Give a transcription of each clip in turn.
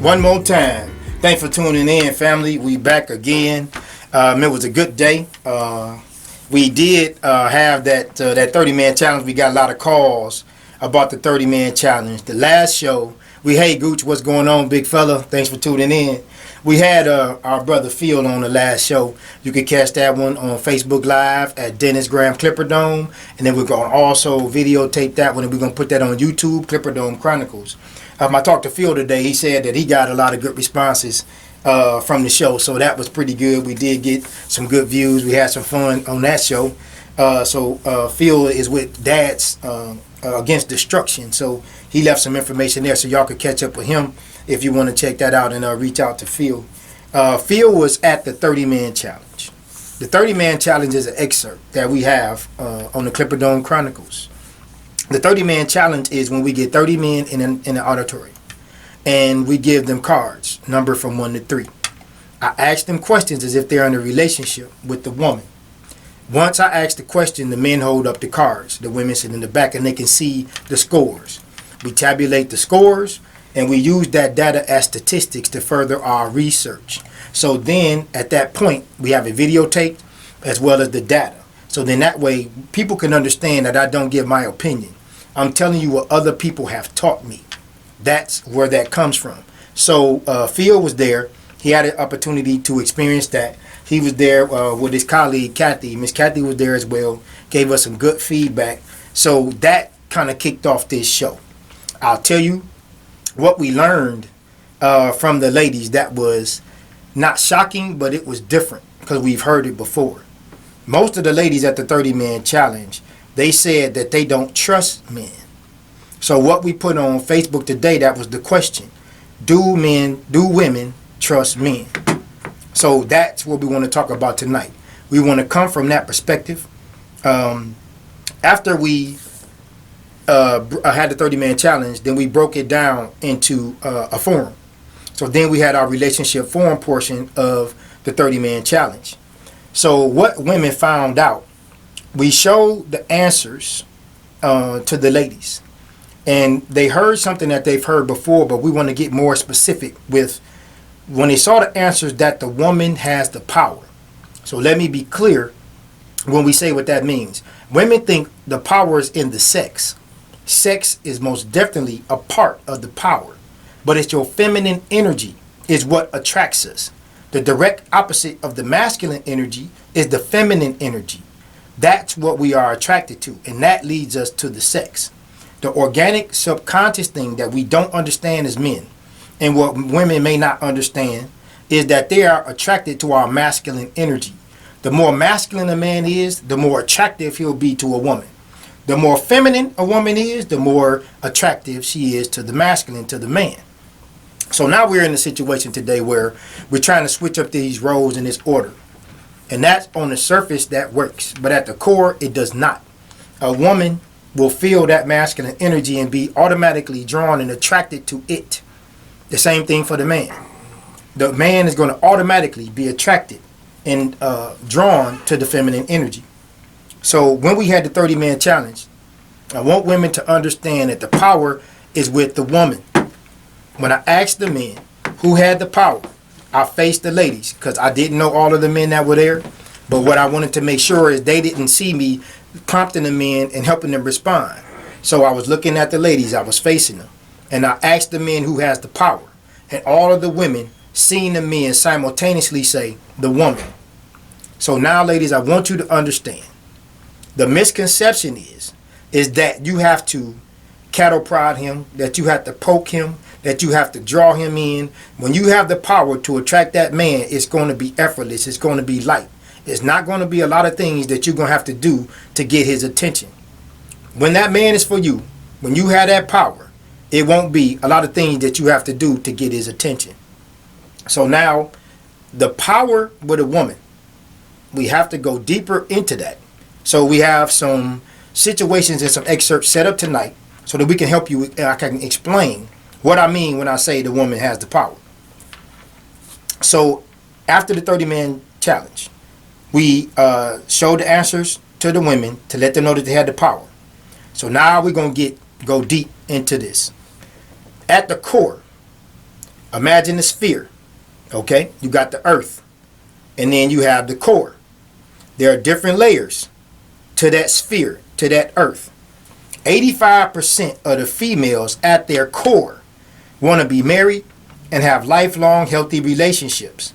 One more time. Thanks for tuning in, family. We back again. It was a good day. We did have that 30-man challenge. We got a lot of calls about the 30-man challenge. The last show, hey Gooch, what's going on, big fella? Thanks for tuning in. We had our brother Phil on the last show. You can catch that one on Facebook Live at Dennis Graham Clipperdome, and then we're going to also videotape that one, and we're going to put that on YouTube, Clipperdome Chronicles. I talked to Phil today. He said that he got a lot of good responses from the show, so that was pretty good. We did get some good views. We had some fun on that show. So Phil is with Dads Against Destruction, so he left some information there, so y'all could catch up with him if you want to check that out and reach out to Phil. Phil was at the 30-man challenge. The 30-man challenge is an excerpt that we have on the Clipperdome Chronicles. The 30-man challenge is when we get 30 men in an auditorium, and we give them cards, number from 1 to 3. I ask them questions as if they're in a relationship with the woman. Once I ask the question, the men hold up the cards. The women sit in the back, and they can see the scores. We tabulate the scores, and we use that data as statistics to further our research. So then, at that point, we have a videotape as well as the data. So then that way, people can understand that I don't give my opinion. I'm telling you what other people have taught me. That's where that comes from. So Phil was there. He had an opportunity to experience that. He was there with his colleague, Kathy. Miss Kathy was there as well. Gave us some good feedback. So that kind of kicked off this show. I'll tell you what we learned from the ladies that was not shocking, but it was different because we've heard it before. Most of the ladies at the 30-man challenge, they said that they don't trust men. So what we put on Facebook today, that was the question. Do women trust men? So that's what we want to talk about tonight. We want to come from that perspective. After we had the 30-man challenge, then we broke it down into a forum. So then we had our relationship forum portion of the 30-man challenge. So what women found out, we showed the answers to the ladies. And they heard something that they've heard before, but we want to get more specific with when they saw the answers that the woman has the power. So let me be clear when we say what that means. Women think the power is in the sex. Sex is most definitely a part of the power, but it's your feminine energy is what attracts us. The direct opposite of the masculine energy is the feminine energy. That's what we are attracted to, and that leads us to the sex. The organic subconscious thing that we don't understand as men, and what women may not understand, is that they are attracted to our masculine energy. The more masculine a man is, the more attractive he'll be to a woman. The more feminine a woman is, the more attractive she is to the masculine, to the man. So now we're in a situation today where we're trying to switch up these roles in this order. And that's on the surface that works, but at the core it does not. A woman will feel that masculine energy and be automatically drawn and attracted to it. The same thing for the man. The man is going to automatically be attracted and drawn to the feminine energy. So when we had the 30-man challenge, I want women to understand that the power is with the woman. When I asked the men who had the power, I faced the ladies because I didn't know all of the men that were there. But what I wanted to make sure is they didn't see me prompting the men and helping them respond. So I was looking at the ladies, I was facing them. And I asked the men who has the power. And all of the women seen the men simultaneously say, the woman. So now, ladies, I want you to understand. The misconception is that you have to cattle prod him, that you have to poke him, that you have to draw him in. When you have the power to attract that man, it's going to be effortless. It's going to be light. It's not going to be a lot of things that you're going to have to do to get his attention. When that man is for you, when you have that power, it won't be a lot of things that you have to do to get his attention. So now, the power with a woman, we have to go deeper into that. So we have some situations and some excerpts set up tonight so that we can help you and I can explain what I mean when I say the woman has the power. So after the 30-man challenge, we showed the answers to the women to let them know that they had the power. So now we're going to go deep into this. At the core, Imagine a sphere. Okay, you got the earth, and then you have the core. There are different layers to that sphere, to that earth. 85% of the females at their core want to be married and have lifelong healthy relationships.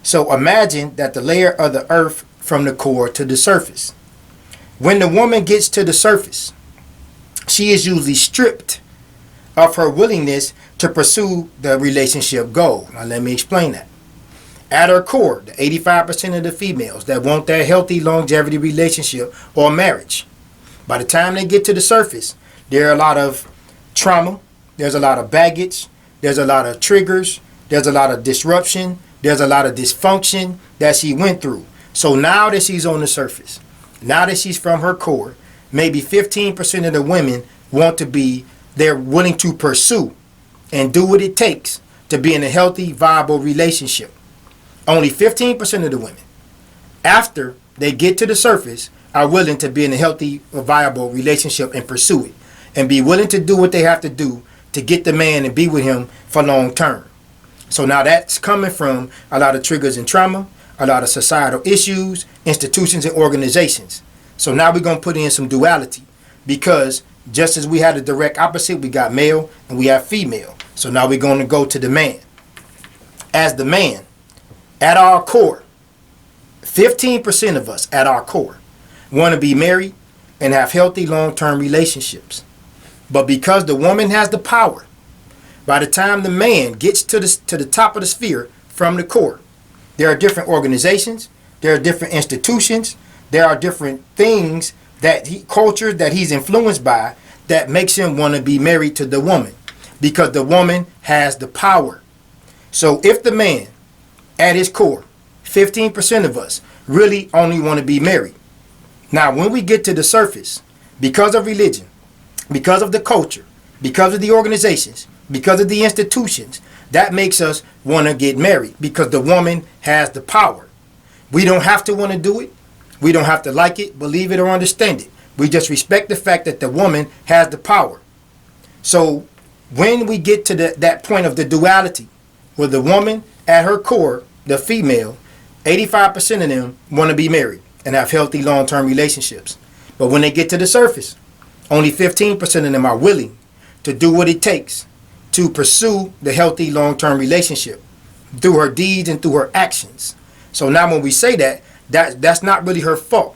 So imagine that the layer of the earth from the core to the surface. When the woman gets to the surface, she is usually stripped of her willingness to pursue the relationship goal. Now let me explain that. At her core, the 85% of the females that want that healthy longevity relationship or marriage, by the time they get to the surface, there are a lot of trauma, there's a lot of baggage, there's a lot of triggers, there's a lot of disruption, there's a lot of dysfunction that she went through. So now that she's on the surface, now that she's from her core, maybe 15% of the women want to be, they're willing to pursue and do what it takes to be in a healthy, viable relationship. Only 15% of the women, after they get to the surface, are willing to be in a healthy, viable relationship and pursue it, and be willing to do what they have to do to get the man and be with him for long term. So now that's coming from a lot of triggers and trauma, a lot of societal issues, institutions and organizations. So now we're going to put in some duality, because just as we had a direct opposite, we got male and we have female. So now we're going to go to the man. As the man, at our core, 15% of us at our core want to be married and have healthy long-term relationships. But because the woman has the power, by the time the man gets to the top of the sphere from the core, there are different organizations, there are different institutions, there are different things cultures that he's influenced by that makes him want to be married to the woman, because the woman has the power. So if the man at his core, 15% of us really only want to be married. Now, when we get to the surface, because of religion, because of the culture, because of the organizations, because of the institutions, that makes us want to get married, because the woman has the power. We don't have to want to do it. We don't have to like it, believe it, or understand it. We just respect the fact that the woman has the power. So when we get to that point of the duality, where the woman at her core, the female, 85% of them want to be married and have healthy long-term relationships. But when they get to the surface, only 15% of them are willing to do what it takes to pursue the healthy long-term relationship through her deeds and through her actions. So now when we say that's not really her fault,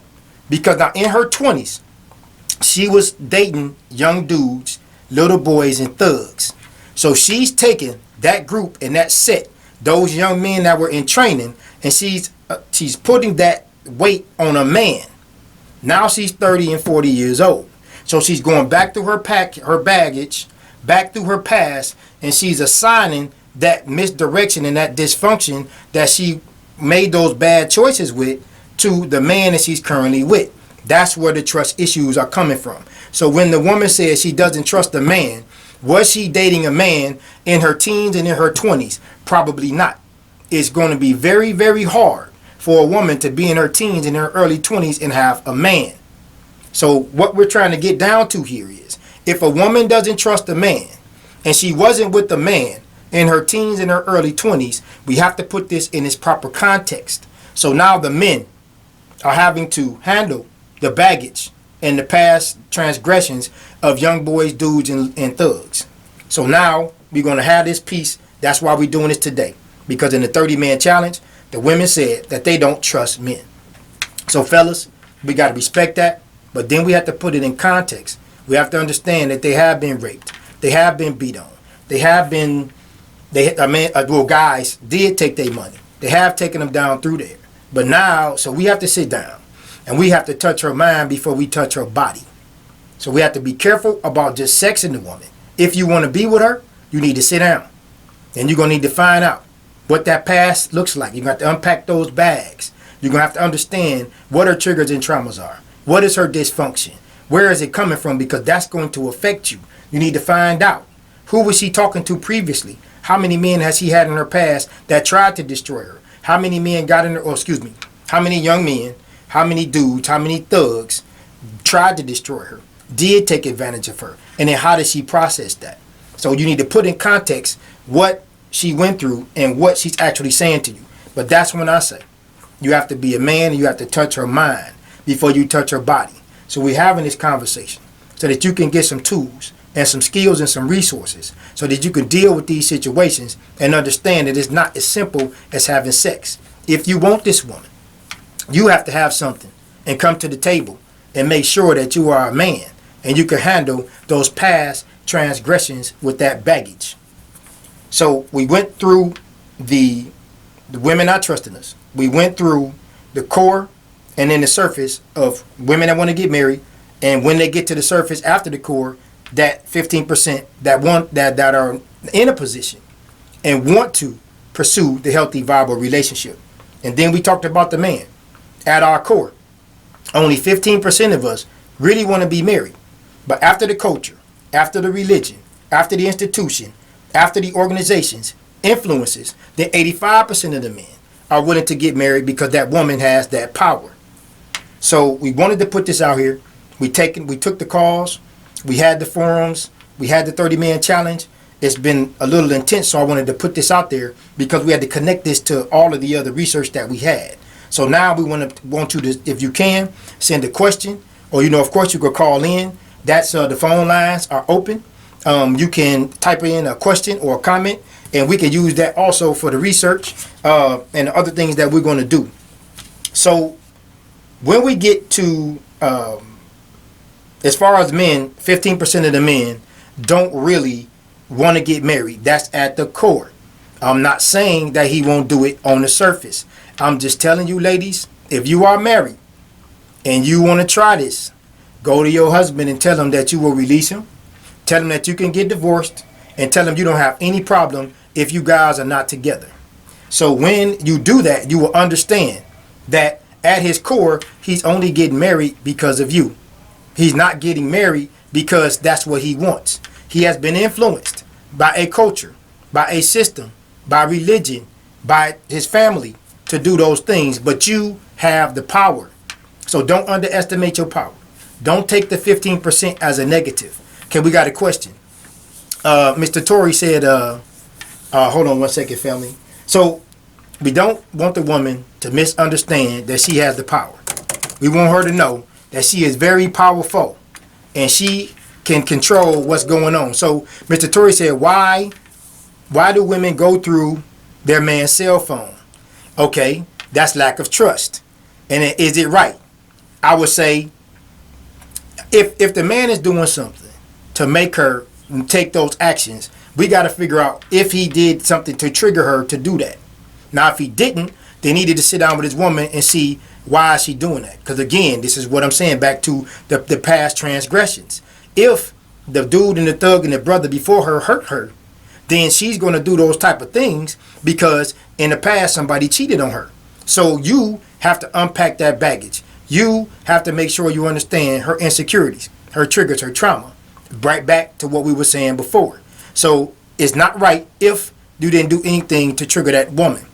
because now in her 20s, she was dating young dudes, little boys, and thugs. So she's taken that group and that set, those young men that were in training, and she's putting that weight on a man. Now she's 30 and 40 years old. So she's going back through her baggage, back through her past, and she's assigning that misdirection and that dysfunction that she made those bad choices with to the man that she's currently with. That's where the trust issues are coming from. So when the woman says she doesn't trust a man, was she dating a man in her teens and in her 20s? Probably not. It's going to be very, very hard for a woman to be in her teens and her early 20s and have a man. So what we're trying to get down to here is, if a woman doesn't trust a man and she wasn't with the man in her teens and her early 20s, we have to put this in its proper context. So now the men are having to handle the baggage and the past transgressions of young boys, dudes, and thugs. So now we're going to have this piece. That's why we're doing this today. Because in the 30-man challenge, the women said that they don't trust men. So fellas, we got to respect that. But then we have to put it in context. We have to understand that they have been raped. They have been beat on. They have been, guys did take their money. They have taken them down through there. But now, so we have to sit down. And we have to touch her mind before we touch her body. So we have to be careful about just sexing the woman. If you want to be with her, you need to sit down. And you're going to need to find out what that past looks like. You're going to have to unpack those bags. You're going to have to understand what her triggers and traumas are. What is her dysfunction? Where is it coming from? Because that's going to affect you. You need to find out. Who was she talking to previously? How many men has she had in her past that tried to destroy her? How many men got in her, how many young men, how many dudes, how many thugs tried to destroy her, did take advantage of her? And then how did she process that? So you need to put in context what she went through and what she's actually saying to you. But that's when I say you have to be a man and you have to touch her mind before you touch her body. So we're having this conversation so that you can get some tools and some skills and some resources so that you can deal with these situations and understand that it's not as simple as having sex. If you want this woman, you have to have something and come to the table and make sure that you are a man and you can handle those past transgressions with that baggage. So we went through the women not trusting us. We went through the core and then the surface of women that want to get married, and when they get to the surface after the core, that 15% that are in a position and want to pursue the healthy, viable relationship. And then we talked about the man. At our core, only 15% of us really want to be married. But after the culture, after the religion, after the institution, after the organizations, influences, then 85% of the men are willing to get married because that woman has that power. So we wanted to put this out here. We took the calls. We had the forums. We had the 30-man challenge. It's been a little intense, so I wanted to put this out there because we had to connect this to all of the other research that we had. So now we want you to, if you can, send a question, or of course you could call in. That's the phone lines are open. You can type in a question or a comment, and we can use that also for the research and the other things that we're going to do. So when we get to as far as men, 15% of the men don't really want to get married. That's at the core. I'm not saying that he won't do it on the surface. I'm just telling you, ladies, if you are married and you want to try this, go to your husband and tell him that you will release him. Tell him that you can get divorced, and tell him you don't have any problem if you guys are not together. So when you do that, you will understand that at his core, he's only getting married because of you. He's not getting married because that's what he wants. He has been influenced by a culture, by a system, by religion, by his family to do those things. But you have the power. So don't underestimate your power. Don't take the 15% as a negative. Okay, we got a question. Mr. Torrey said, hold on one second, family. So we don't want the woman to misunderstand that she has the power. We want her to know that she is very powerful and she can control what's going on. So Mr. Torrey said, why do women go through their man's cell phone? Okay, that's lack of trust. And is it right? I would say if the man is doing something to make her take those actions, we got to figure out if he did something to trigger her to do that. Now, if he didn't, they needed to sit down with his woman and see why is she doing that. Because again, this is what I'm saying back to the past transgressions. If the dude and the thug and the brother before her hurt her, then she's going to do those type of things because in the past somebody cheated on her. So you have to unpack that baggage. You have to make sure you understand her insecurities, her triggers, her trauma. Right back to what we were saying before. So it's not right if you didn't do anything to trigger that woman.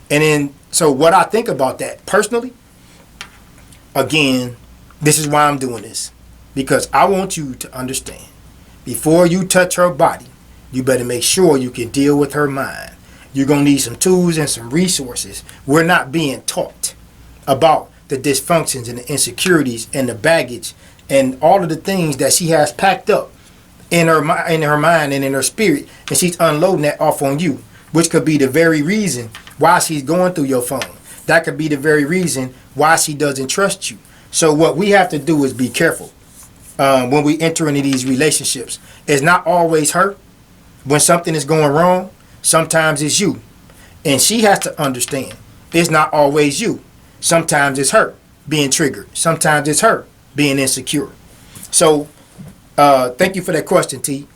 And then, so what I think about that personally, again, this is why I'm doing this. Because I want you to understand, before you touch her body, you better make sure you can deal with her mind. You're going to need some tools and some resources. We're not being taught about the dysfunctions and the insecurities and the baggage and all of the things that she has packed up in her mind and in her spirit, and she's unloading that off on you, which could be the very reason why she's going through your phone. That could be the very reason why she doesn't trust you. So what we have to do is be careful when we enter into these relationships. It's not always her. When something is going wrong, sometimes it's you. And she has to understand it's not always you. Sometimes it's her being triggered. Sometimes it's her being insecure. So thank you for that question, T.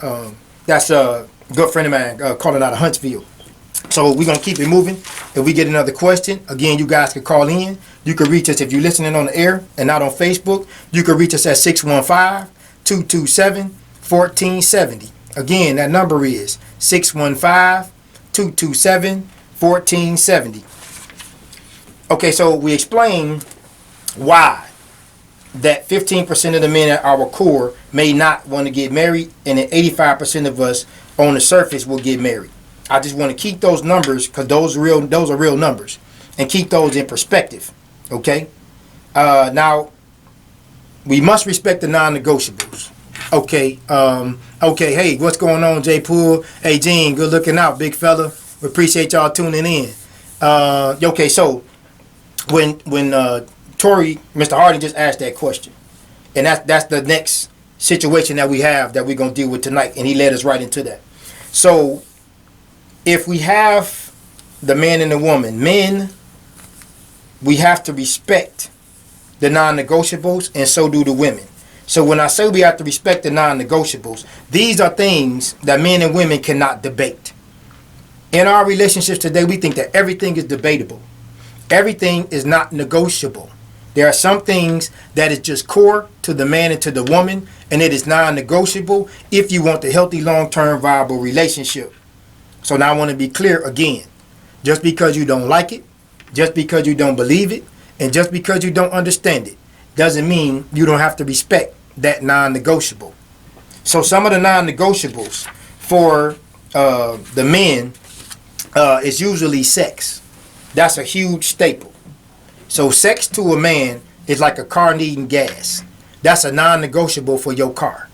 That's a good friend of mine calling out of Huntsville. So we're going to keep it moving. If we get another question, again, you guys can call in. You can reach us if you're listening on the air and not on Facebook. You can reach us at 615-227-1470. Again, that number is 615-227-1470. Okay, so we explained why that 15% of the men at our core may not want to get married, and then 85% of us on the surface will get married. I just want to keep those numbers because those are real numbers, and keep those in perspective. Okay. Now we must respect the non-negotiables. Okay. Okay. Hey, what's going on, J Poole? Hey, Gene, good looking out, big fella. We appreciate y'all tuning in. Okay, so when Tory, Mr. Harding just asked that question, and that's the next situation that we have that we're gonna deal with tonight, and he led us right into that. So if we have the man and the woman, men, we have to respect the non-negotiables, and so do the women. So when I say we have to respect the non-negotiables, these are things that men and women cannot debate. In our relationships today, we think that everything is debatable. Everything is not negotiable. There are some things that is just core to the man and to the woman, and it is non-negotiable if you want a healthy, long-term, viable relationship. So now I want to be clear again. Just because you don't like it, just because you don't believe it, and just because you don't understand it, doesn't mean you don't have to respect that non-negotiable. So some of the non-negotiables for the men is usually sex. That's a huge staple. So sex to a man is like a car needing gas. That's a non-negotiable for your car.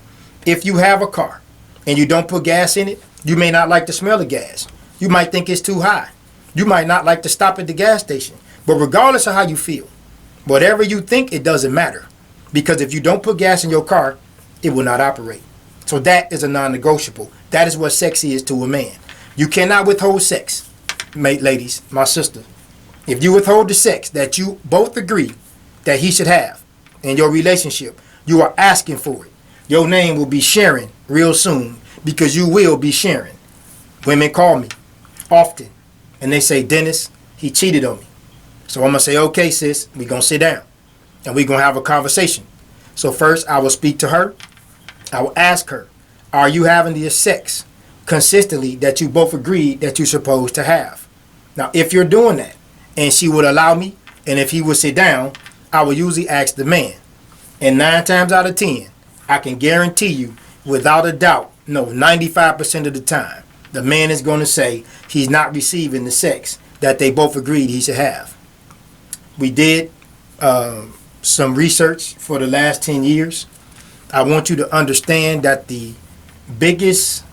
If you have a car and you don't put gas in it, you may not like the smell of gas. You might think it's too high. You might not like to stop at the gas station. But regardless of how you feel, whatever you think, it doesn't matter. Because if you don't put gas in your car, it will not operate. So that is a non-negotiable. That is what sex is to a man. You cannot withhold sex, ladies, my sister. If you withhold the sex that you both agree that he should have in your relationship, you are asking for it. Your name will be Sharon real soon, because you will be Sharon. Women call me often and they say, Dennis, he cheated on me. So I'm going to say, okay, sis, we're going to sit down and we're going to have a conversation. So first I will speak to her. I will ask her, are you having the sex consistently that you both agreed that you're supposed to have? Now, if you're doing that and she would allow me, and if he would sit down, I would usually ask the man. And 9 times out of 10, I can guarantee you without a doubt, no, 95% of the time, the man is going to say he's not receiving the sex that they both agreed he should have. We did some research for the last 10 years. I want you to understand that the biggest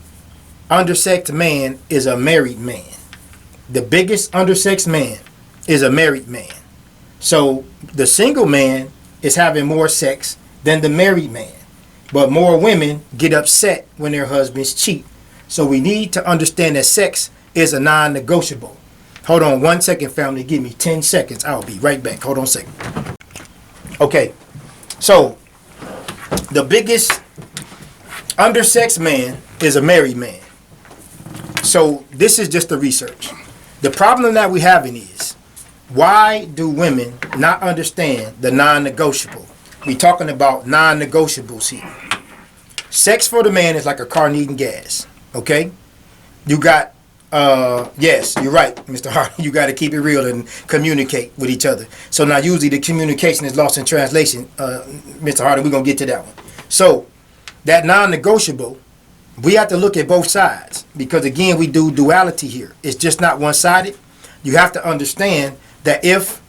undersexed man is a married man. The biggest undersexed man is a married man. So the single man is having more sex than the married man. But more women get upset when their husbands cheat. So we need to understand that sex is a non-negotiable. Hold on 1 second, family. Give me 10 seconds. I'll be right back. Hold on a second. Okay. So the biggest undersexed man is a married man. So this is just the research. The problem that we're having is, why do women not understand the non-negotiable? We're talking about non-negotiables here. Sex for the man is like a car needing gas. Okay? You got, yes, you're right, Mr. Harding. You got to keep it real and communicate with each other. So now usually the communication is lost in translation. Mr. Harding, we're going to get to that one. So that non-negotiable, we have to look at both sides, because again, we do duality here. It's just not one-sided. You have to understand that if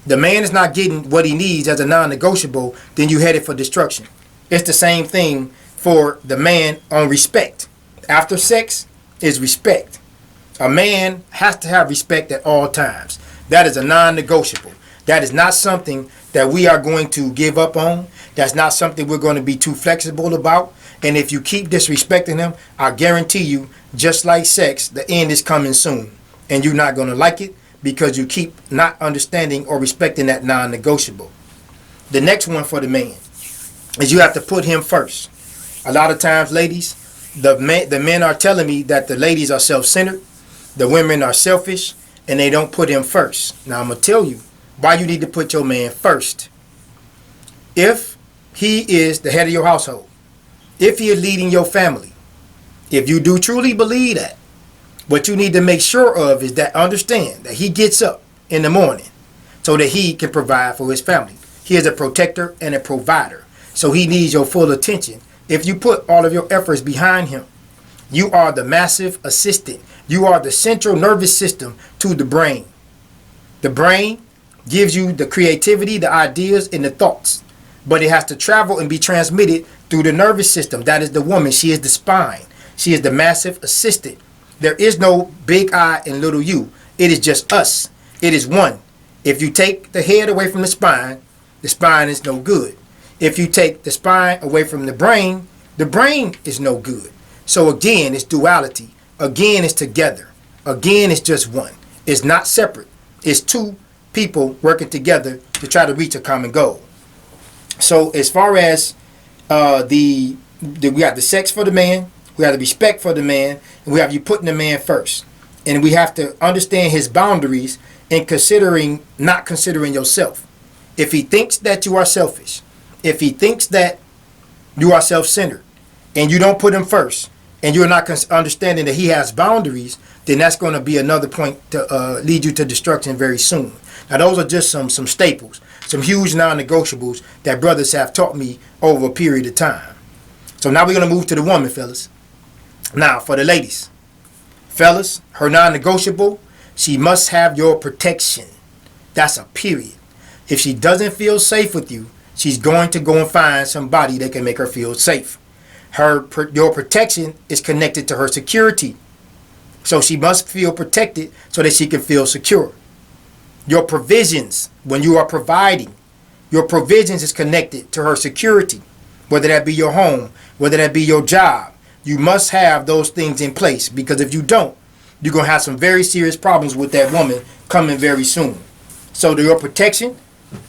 the man is not getting what he needs as a non-negotiable, then you headed for destruction. It's the same thing for the man on respect. After sex is respect. A man has to have respect at all times. That is a non-negotiable. That is not something that we are going to give up on. That's not something we're going to be too flexible about. And if you keep disrespecting him, I guarantee you, just like sex, the end is coming soon. And you're not going to like it, because you keep not understanding or respecting that non-negotiable. The next one for the man is you have to put him first. A lot of times, ladies, the men are telling me that the ladies are self-centered, the women are selfish, and they don't put him first. Now, I'm going to tell you why you need to put your man first. If he is the head of your household, if he is leading your family, if you do truly believe that, what you need to make sure of is that understand that he gets up in the morning so that he can provide for his family. He is a protector and a provider. So he needs your full attention. If you put all of your efforts behind him You are the massive assistant. You are the central nervous system to the brain. The brain gives you the creativity, the ideas, and the thoughts. But it has to travel and be transmitted through the nervous system. That is the woman. She is the spine. She is the massive assistant. There is no big I and little you. It is just us. It is one. If you take the head away from the spine is no good. If you take the spine away from the brain is no good. So again, it's duality. Again, it's together. Again, it's just one. It's not separate. It's two people working together to try to reach a common goal. So as far as we got the sex for the man, we have the respect for the man, and we have you putting the man first. And we have to understand his boundaries and not considering yourself. If he thinks that you are selfish, if he thinks that you are self-centered, and you don't put him first, and you're not understanding that he has boundaries, then that's going to be another point to lead you to destruction very soon. Now, those are just some staples, some huge non-negotiables that brothers have taught me over a period of time. So now we're going to move to the woman, fellas. Now, for the ladies. Fellas, her non-negotiable, she must have your protection. That's a period. If she doesn't feel safe with you, she's going to go and find somebody that can make her feel safe. Your protection is connected to her security. So she must feel protected so that she can feel secure. Your provisions, when you are providing, your provisions is connected to her security. Whether that be your home, whether that be your job, you must have those things in place, because if you don't, you're going to have some very serious problems with that woman coming very soon. So your protection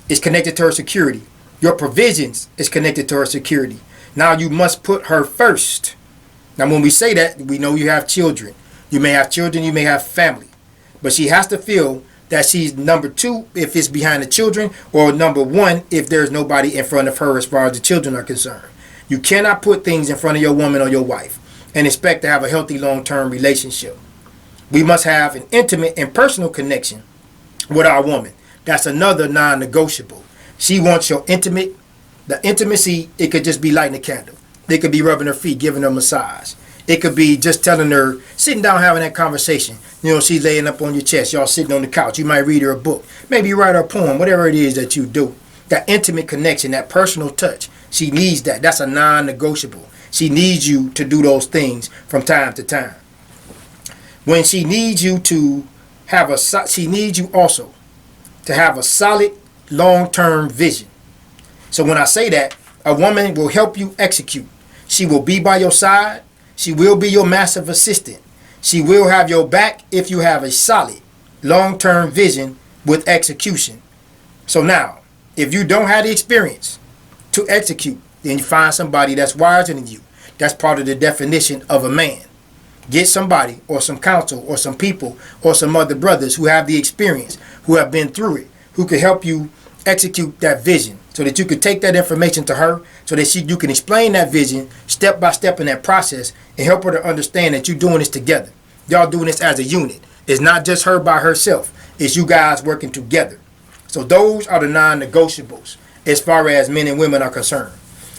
is connected to her security. Your provisions is connected to her security. Now you must put her first. Now when we say that, we know you have children. You may have children, you may have family. But she has to feel that she's number two if it's behind the children, or number one if there's nobody in front of her as far as the children are concerned. You cannot put things in front of your woman or your wife and expect to have a healthy long-term relationship. We must have an intimate and personal connection with our woman. That's another non-negotiable. She wants your the intimacy. It could just be lighting a candle. It could be rubbing her feet, giving her a massage. It could be just telling her, sitting down having that conversation. You know, she's laying up on your chest. Y'all sitting on the couch. You might read her a book. Maybe you write her a poem, whatever it is that you do. That intimate connection, that personal touch. She needs that. That's a non-negotiable. She needs you to do those things from time to time. When she needs you to have she needs you also to have a solid long-term vision. So when I say that, a woman will help you execute. She will be by your side. She will be your massive assistant. She will have your back if you have a solid long-term vision with execution. So now, if you don't have the experience to execute, then you find somebody that's wiser than you. That's part of the definition of a man. Get somebody or some counsel or some people or some other brothers who have the experience, who have been through it, who can help you execute that vision, so that you can take that information to her, so that you can explain that vision step by step in that process and help her to understand that you're doing this together. Y'all doing this as a unit. It's not just her by herself. It's you guys working together. So those are the non-negotiables as far as men and women are concerned.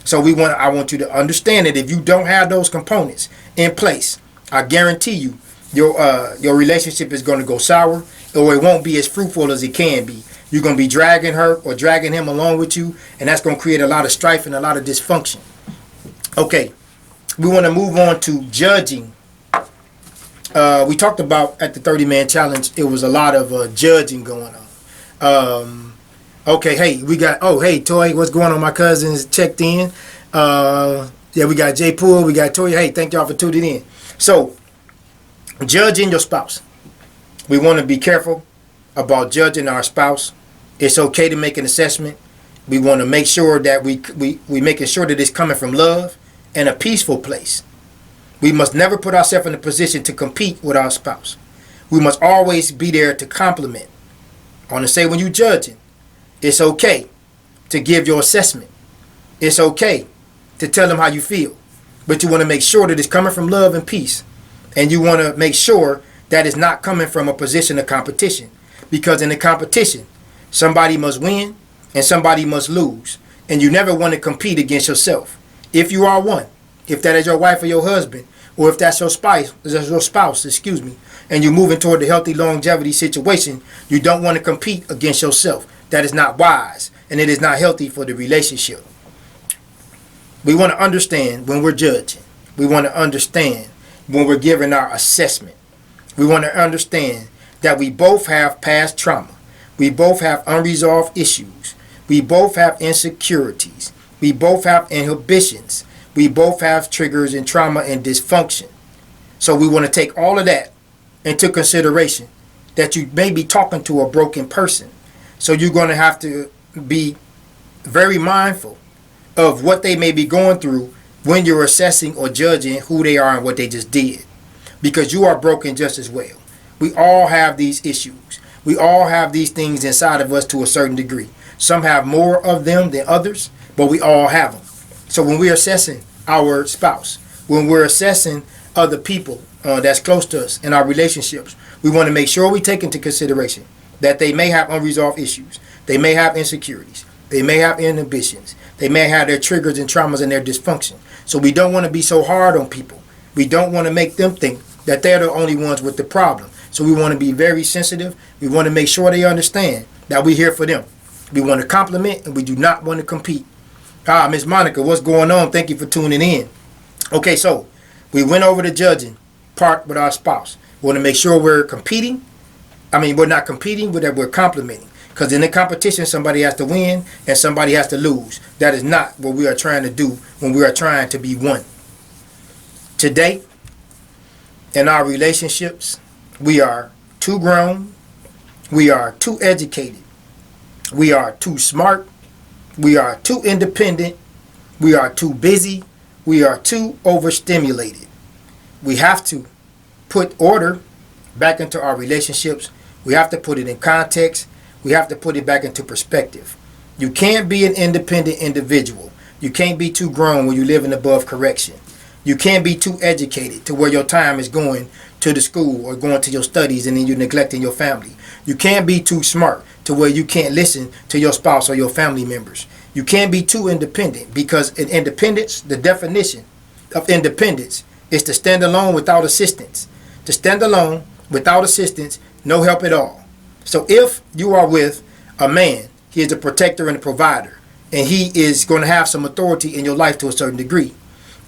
So I want you to understand that if you don't have those components in place, I guarantee you your relationship is going to go sour, or it won't be as fruitful as it can be. You're going to be dragging her or dragging him along with you, and that's going to create a lot of strife and a lot of dysfunction. Okay, we want to move on to judging. We talked about at the 30-man challenge, it was a lot of judging going on. Okay, hey, we got, hey, Toy, what's going on? My cousins checked in. Yeah, we got Jay Poole, we got Toy. Hey, thank y'all for tuning in. So, judging your spouse. We want to be careful about judging our spouse. It's okay to make an assessment. We want to make sure that we making sure that it's coming from love and a peaceful place. We must never put ourselves in a position to compete with our spouse. We must always be there to compliment. I want to say, when you judging, it's okay to give your assessment. It's okay to tell them how you feel. But you want to make sure that it's coming from love and peace. And you want to make sure that it's not coming from a position of competition. Because in the competition, somebody must win and somebody must lose. And you never want to compete against yourself. If you are one, if that is your wife or your husband, or if that's your spouse, excuse me, and you're moving toward the healthy longevity situation, you don't want to compete against yourself. That is not wise, and it is not healthy for the relationship. We want to understand when we're judging. We want to understand when we're giving our assessment. We want to understand that we both have past trauma. We both have unresolved issues. We both have insecurities. We both have inhibitions. We both have triggers and trauma and dysfunction. So we want to take all of that into consideration, that you may be talking to a broken person. So you're going to have to be very mindful of what they may be going through when you're assessing or judging who they are and what they just did. Because you are broken just as well. We all have these issues. We all have these things inside of us to a certain degree. Some have more of them than others, but we all have them. So when we're assessing our spouse, when we're assessing other people that's close to us in our relationships, we want to make sure we take into consideration that they may have unresolved issues. They may have insecurities. They may have inhibitions. They may have their triggers and traumas and their dysfunction. So we don't want to be so hard on people. We don't want to make them think that they're the only ones with the problem. So we want to be very sensitive. We want to make sure they understand that we're here for them. We want to compliment and we do not want to compete. Miss Monica, what's going on? Thank you for tuning in. Okay, so we went over the judging part with our spouse. We want to make sure we're competing. We're not competing, but that we're complimenting. Because in the competition, somebody has to win and somebody has to lose. That is not what we are trying to do when we are trying to be one. Today, in our relationships, we are too grown. We are too educated. We are too smart. We are too independent. We are too busy. We are too overstimulated. We have to put order back into our relationships. We have to put it in context. We have to put it back into perspective. You can't be an independent individual. You can't be too grown when you're living above correction. You can't be too educated to where your time is going to the school or going to your studies and then you're neglecting your family. You can't be too smart to where you can't listen to your spouse or your family members. You can't be too independent, because in independence, the definition of independence is to stand alone without assistance. To stand alone without assistance, no help at all. So if you are with a man, he is a protector and a provider, and he is going to have some authority in your life to a certain degree.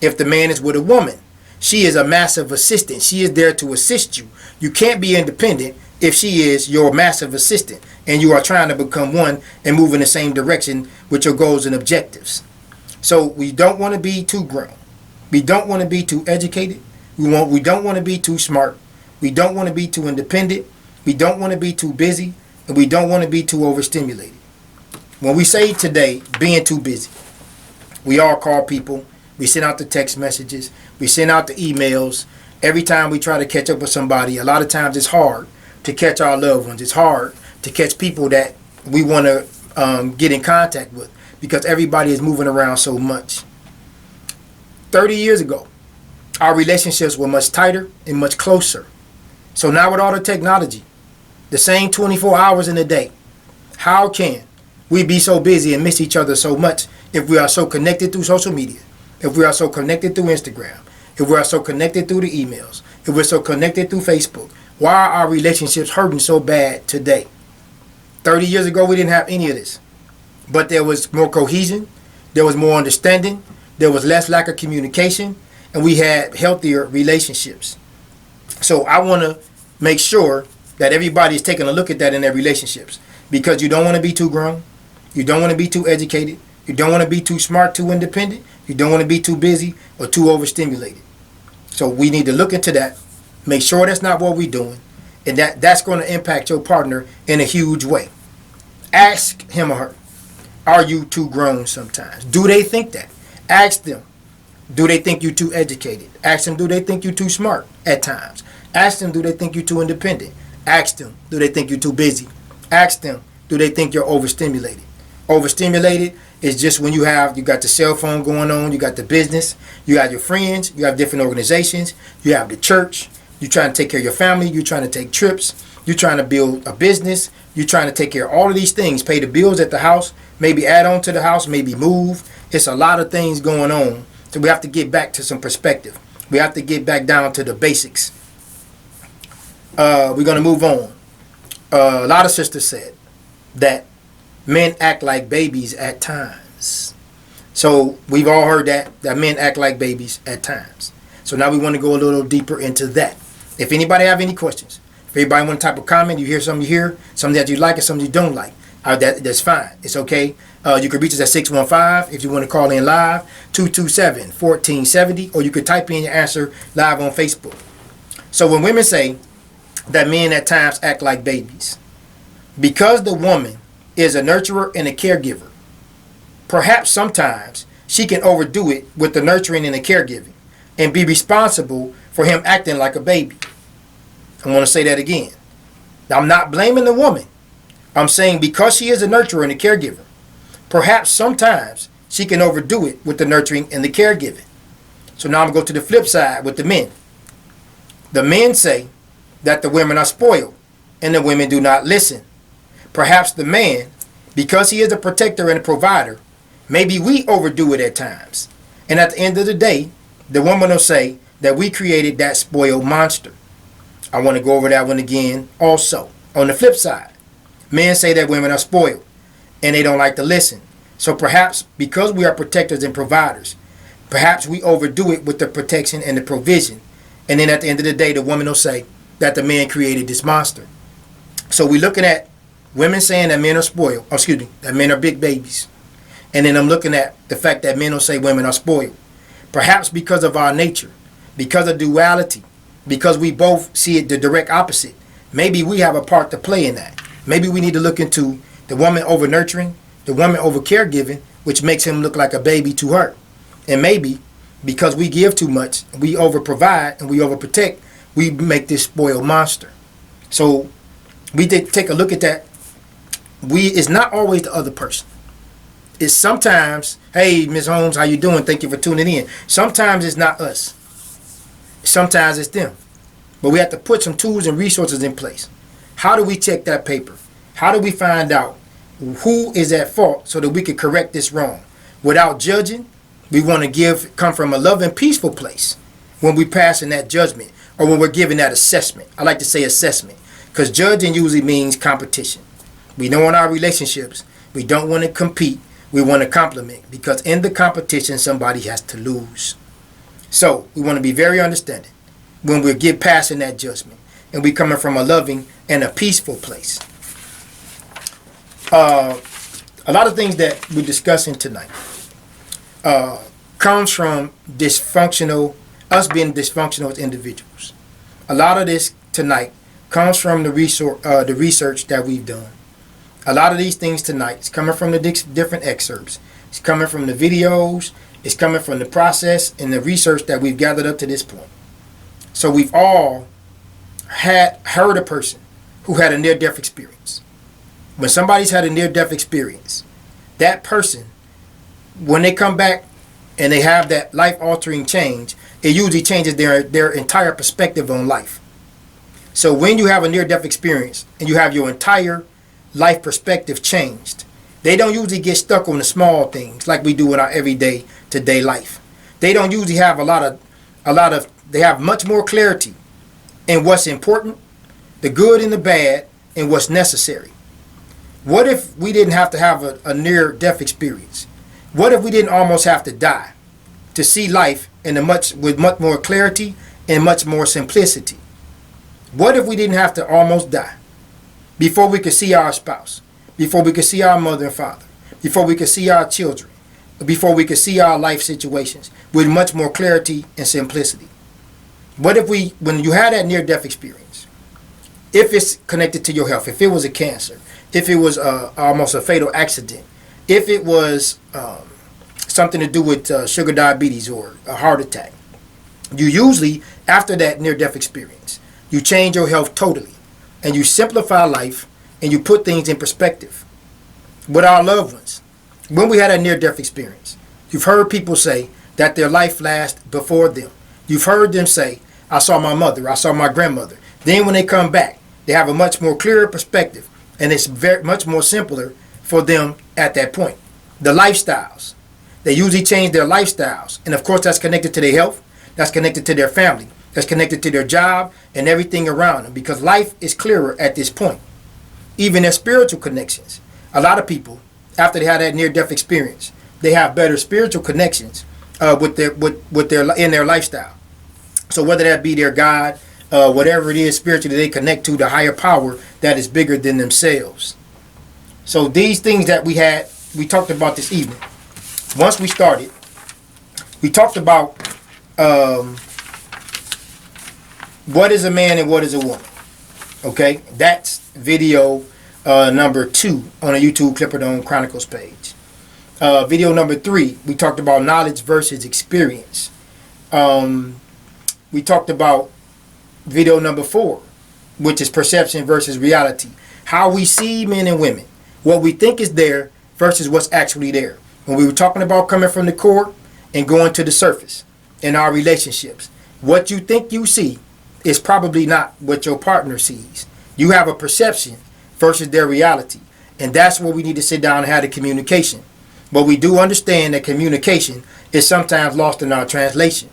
If the man is with a woman, she is a massive assistant. She is there to assist you. You can't be independent if she is your massive assistant and you are trying to become one and move in the same direction with your goals and objectives. So we don't want to be too grown. We don't want to be too educated. We don't want to be too smart. We don't want to be too independent. We don't want to be too busy. And we don't want to be too overstimulated. When we say today, being too busy, we all call people. We send out the text messages. We send out the emails. Every time we try to catch up with somebody, a lot of times it's hard to catch our loved ones. It's hard to catch people that we want to get in contact with, because everybody is moving around so much. 30 years ago, our relationships were much tighter and much closer. So now with all the technology, the same 24 hours in a day, how can we be so busy and miss each other so much if we are so connected through social media, if we are so connected through Instagram, if we are so connected through the emails, if we're so connected through Facebook? Why are our relationships hurting so bad today? 30 years ago, we didn't have any of this. But there was more cohesion, there was more understanding, there was less lack of communication, and we had healthier relationships. So I want to make sure that everybody is taking a look at that in their relationships, because you don't want to be too grown, you don't want to be too educated, you don't want to be too smart, too independent, you don't want to be too busy or too overstimulated. So we need to look into that, make sure that's not what we're doing, and that's going to impact your partner in a huge way. Ask him or her, are you too grown sometimes? Do they think that? Ask them, do they think you're too educated? Ask them, do they think you're too smart at times? Ask them, do they think you're too independent? Ask them, do they think you're too busy? Ask them, do they think you're overstimulated? Overstimulated is just when you got the cell phone going on, you got the business, you have your friends, you have different organizations, you have the church, you're trying to take care of your family, you're trying to take trips, you're trying to build a business, you're trying to take care of all of these things, pay the bills at the house, maybe add on to the house, maybe move. It's a lot of things going on. So we have to get back to some perspective. We have to get back down to the basics. We're going to move on. A lot of sisters said that men act like babies at times. So we've all heard that men act like babies at times. So now we want to go a little deeper into that. If anybody have any questions, if anybody want to type a comment, you hear something you hear, something that you like and something you don't like, that's fine. It's okay. You can reach us at 615 if you want to call in live, 227-1470, or you could type in your answer live on Facebook. So when women say that men at times act like babies, because the woman is a nurturer and a caregiver, perhaps sometimes she can overdo it with the nurturing and the caregiving and be responsible for him acting like a baby. I want to say that again. I'm not blaming the woman. I'm saying because she is a nurturer and a caregiver, perhaps sometimes she can overdo it with the nurturing and the caregiving. So now I'm going to go to the flip side with the men. The men say that the women are spoiled and the women do not listen. Perhaps the man, because he is a protector and a provider, maybe we overdo it at times. And at the end of the day, the woman will say that we created that spoiled monster. I want to go over that one again also. On the flip side, men say that women are spoiled and they don't like to listen. So perhaps because we are protectors and providers, perhaps we overdo it with the protection and the provision. And then at the end of the day, the woman will say that the man created this monster. So we're looking at women saying that men are spoiled, that men are big babies. And then I'm looking at the fact that men will say women are spoiled. Perhaps because of our nature, because of duality, because we both see it the direct opposite. Maybe we have a part to play in that. Maybe we need to look into the woman over nurturing, the woman over caregiving, which makes him look like a baby to her. And maybe because we give too much, we over provide and we over protect, we make this spoiled monster. So we did take a look at that. It's not always the other person. It's sometimes, hey, Ms. Holmes, how you doing? Thank you for tuning in. Sometimes it's not us. Sometimes it's them. But we have to put some tools and resources in place. How do we check that paper? How do we find out who is at fault so that we can correct this wrong? Without judging, we want to come from a loving, peaceful place when we pass in that judgment or when we're giving that assessment. I like to say assessment because judging usually means competition. We know in our relationships, we don't want to compete. We want to compliment because in the competition, somebody has to lose. So we want to be very understanding when we get past in that judgment and we coming from a loving and a peaceful place. A lot of things that we're discussing tonight comes from us being dysfunctional as individuals. A lot of this tonight comes from the research that we've done. A lot of these things tonight is coming from the different excerpts. It's coming from the videos. It's coming from the process and the research that we've gathered up to this point. So we've all heard a person who had a near-death experience. When somebody's had a near-death experience, that person, when they come back and they have that life-altering change, it usually changes their entire perspective on life. So when you have a near-death experience and you have your entire life perspective changed, they don't usually get stuck on the small things like we do in our everyday today life. They don't usually have they have much more clarity in what's important, the good and the bad, and what's necessary. What if we didn't have to have a near-death experience? What if we didn't almost have to die to see life with much more clarity and much more simplicity? What if we didn't have to almost die before we could see our spouse, before we could see our mother and father, before we could see our children, before we could see our life situations with much more clarity and simplicity? What if when you had that near-death experience, if it's connected to your health, if it was a cancer, if it was almost a fatal accident, if it was something to do with sugar diabetes or a heart attack, you usually, after that near-death experience, you change your health totally and you simplify life and you put things in perspective. With our loved ones, when we had a near-death experience, you've heard people say that their life flashed before them. You've heard them say, I saw my mother, I saw my grandmother. Then when they come back, they have a much more clearer perspective and it's much more simpler for them at that point. The lifestyles, they usually change their lifestyles. And of course that's connected to their health. that's connected to their family, that's connected to their job and everything around them, because life is clearer at this point. Even their spiritual connections. A lot of people, after they have that near-death experience, they have better spiritual connections with their in their lifestyle. So whether that be their God, whatever it is spiritually, they connect to the higher power that is bigger than themselves. So these things that we talked about this evening. Once we started, we talked about what is a man and what is a woman. Okay, that's video number 2 on the YouTube Clipperdome Chronicles page. Video number 3, we talked about knowledge versus experience. We talked about video number 4, which is perception versus reality. How we see men and women. What we think is there versus what's actually there. When we were talking about coming from the core and going to the surface in our relationships, what you think you see is probably not what your partner sees. You have a perception versus their reality. And that's where we need to sit down and have the communication. But we do understand that communication is sometimes lost in our translation.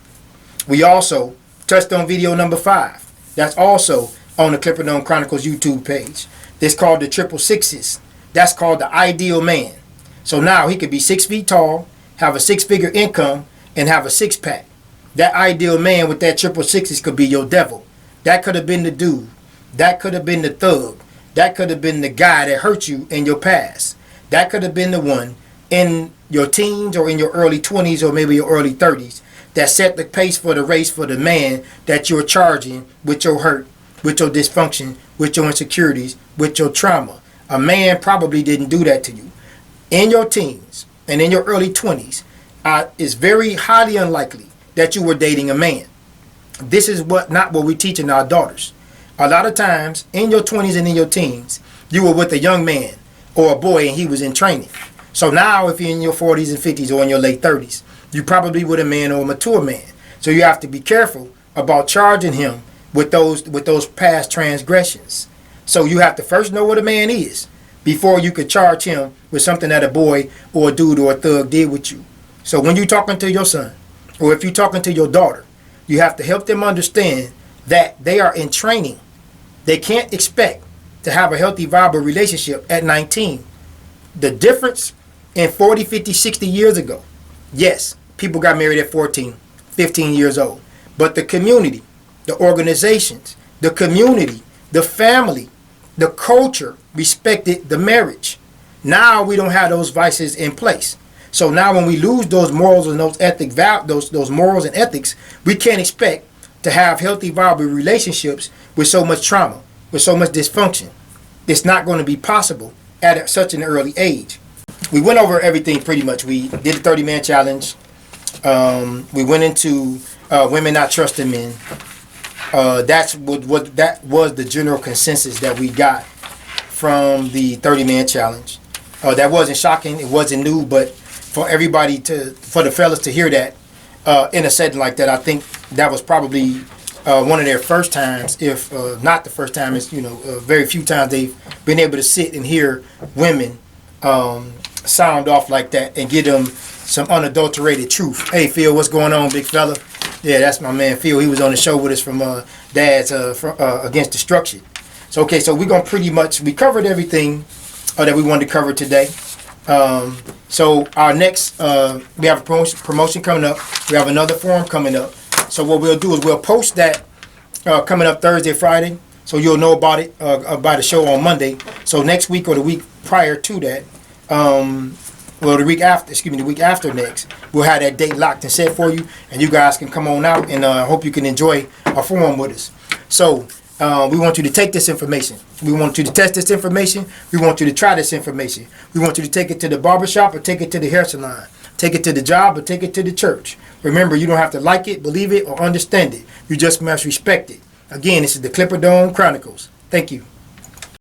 We also touched on video number 5. That's also on the Clipperdome Chronicles YouTube page. It's called the triple sixes. That's called the ideal man. So now he could be 6 feet tall, have a 6-figure income, and have a 6-pack. That ideal man with that triple sixes could be your devil. That could have been the dude. That could have been the thug. That could have been the guy that hurt you in your past. That could have been the one in your teens or in your early 20s or maybe your early 30s that set the pace for the race for the man that you're charging with your hurt, with your dysfunction, with your insecurities, with your trauma. A man probably didn't do that to you. In your teens and in your early 20s, it's very highly unlikely that you were dating a man. This is not what we're teaching our daughters. A lot of times, in your 20s and in your teens, you were with a young man or a boy and he was in training. So now if you're in your 40s and 50s or in your late 30s, you probably with a man or a mature man. So you have to be careful about charging him with those past transgressions. So you have to first know what a man is before you could charge him with something that a boy or a dude or a thug did with you. So when you're talking to your son, or if you're talking to your daughter, you have to help them understand that they are in training. They can't expect to have a healthy, viable relationship at 19. The difference in 40, 50, 60 years ago, yes, people got married at 14, 15 years old. But the community, the organizations, the community, the family, the culture respected the marriage. Now we don't have those vices in place. So now when we lose those morals and those morals and ethics, we can't expect to have healthy, viable relationships with so much trauma, with so much dysfunction. It's not going to be possible at such an early age. We went over everything pretty much. We did the 30-man challenge. We went into women not trusting men. That's what that was the general consensus that we got from the 30-man challenge. That wasn't shocking. It wasn't new, but for the fellas to hear that in a setting like that, I think that was probably one of their first times, if not the first time. It's very few times they've been able to sit and hear women sound off like that and give them some unadulterated truth. Hey Phil, what's going on, big fella? Yeah, that's my man Phil. He was on the show with us from Dad's Against Destruction. So we're gonna we covered everything that we wanted to cover today. So our next, we have a promotion coming up. We have another forum coming up. So what we'll do is we'll post that coming up Thursday, Friday. So you'll know about it, about the show on Monday. So next week or the week prior to that, the week after next, we'll have that date locked and set for you. And you guys can come on out and hope you can enjoy a forum with us. So we want you to take this information. We want you to test this information. We want you to try this information. We want you to take it to the barbershop or take it to the hair salon. Take it to the job or take it to the church. Remember, you don't have to like it, believe it, or understand it. You just must respect it. Again, this is the Clipperdome Chronicles. Thank you.